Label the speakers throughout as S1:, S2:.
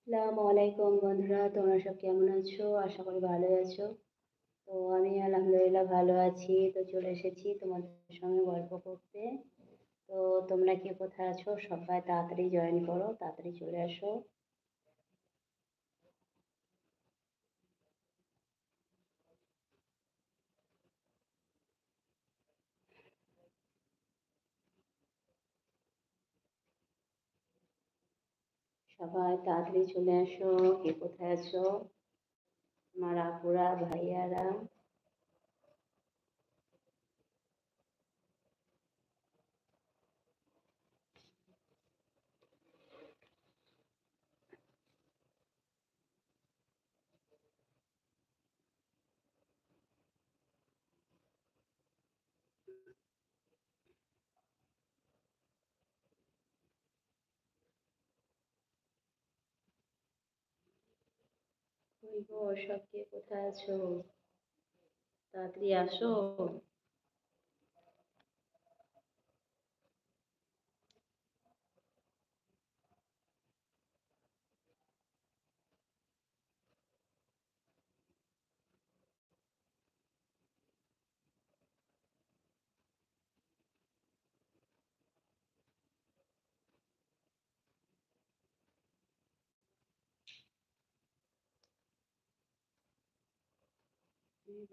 S1: আসসালামু আলাইকুম বন্ধুরা, তোমরা সব কেমন আছো? আশা করি ভালোই আছো। তো আমি আলহামদুলিল্লাহ ভালো আছি। তো চলে এসেছি তোমাদের সঙ্গে গল্প করতে। তো তোমরা কে কোথায় আছো? সবাই তাড়াতাড়ি জয়েন করো, তাড়াতাড়ি চলে আসো। সবাই তাড়াতাড়ি চলে আসো। কে কোথায় আছো? আমার আপুরা, ভাইয়ারা। কই গো, সব কে কোথায় আছো? তাড়াতাড়ি আসো।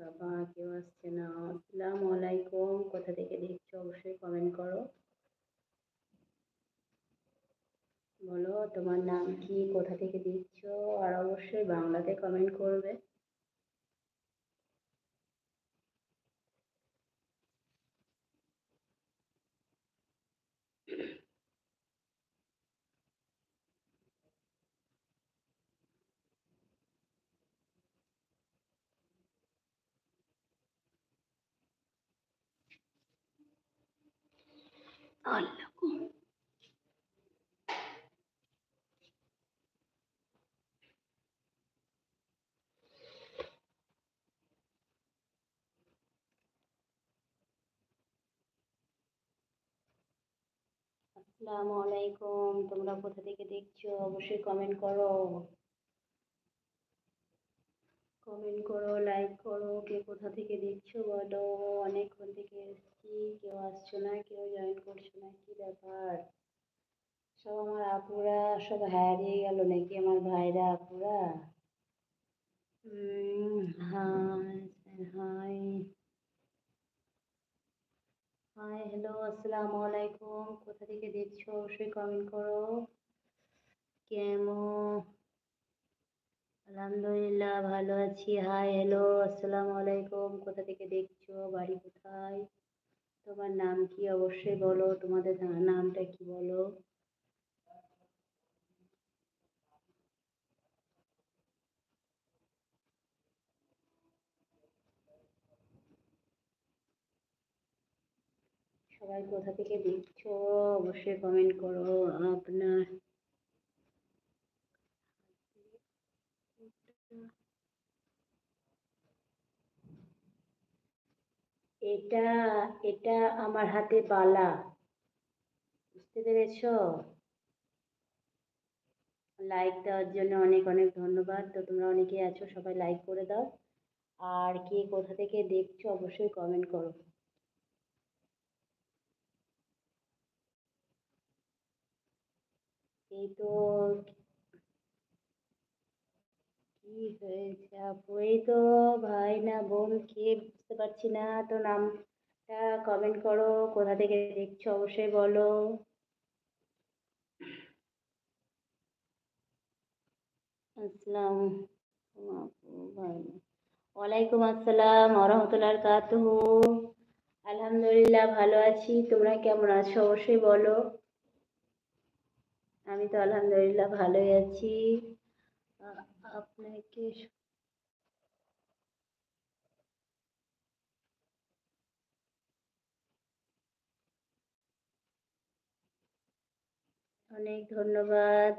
S1: বাবা, কেউ আসছে না। আসসালামু আলাইকুম। কোথা থেকে দেখছো অবশ্যই কমেন্ট করো। বলো তোমার নাম কি, কোথা থেকে দিচ্ছ, আর অবশ্যই বাংলাতে কমেন্ট করবে। আল্লাহ গো। আসসালামু আলাইকুম, তোমরা কোথা থেকে দেখছো অবশ্যই কমেন্ট করো। কমেন্ট করো, লাইক করো, কে কোথা থেকে দেখছো বলো। অনেকক্ষণ থেকে এসেছি, কেউ আসছো না, কেউ জয়েন করছো না, কি ব্যাপার? সব আমার আপুরা সব হারিয়ে গেল নাকি, আমার ভাইরা আপুরা? হাই। হাই। হাই, হ্যালো, আসসালামু আলাইকুম। কোথা থেকে দেখছো অবশ্যই কমেন্ট করো। কেমন? আলহামদুলিল্লাহ ভালো আছি। হাই, হ্যালো, আসসালামু আলাইকুম। কোথা থেকে দেখছো? বাড়ি কোথায়? তোমার নাম কি অবশ্যই বলো। তোমাদের নামটা কি বলো? সবাই কোথা থেকে দেখছো অবশ্যই কমেন্ট করো। আপনার এটা এটা আমার হাতে বালা, বুঝতে পেরেছো? লাইক দেওয়ার জন্য অনেক অনেক ধন্যবাদ। তো তোমরা অনেকেই আছো, সবাই লাইক করে দাও। আর কে কোথা থেকে দেখছো অবশ্যই কমেন্ট করো। এই তো। কি হয়েছে আপু? এই তো। ভাই না বোন কে বুঝতে পারছি না তো, নামটা কমেন্ট করো। কোথা থেকে দেখছো অবশ্যই বলো। আসসালাম আপু, ভাই। ওয়ালাইকুম আসসালাম ওয়া কাতুহু। আলহামদুলিল্লাহ ভালো আছি। তোমরা কেমন আছো অবশ্যই বলো। আমি তো আলহামদুলিল্লাহ ভালোই আছি। আপনাকে অনেক ধন্যবাদ।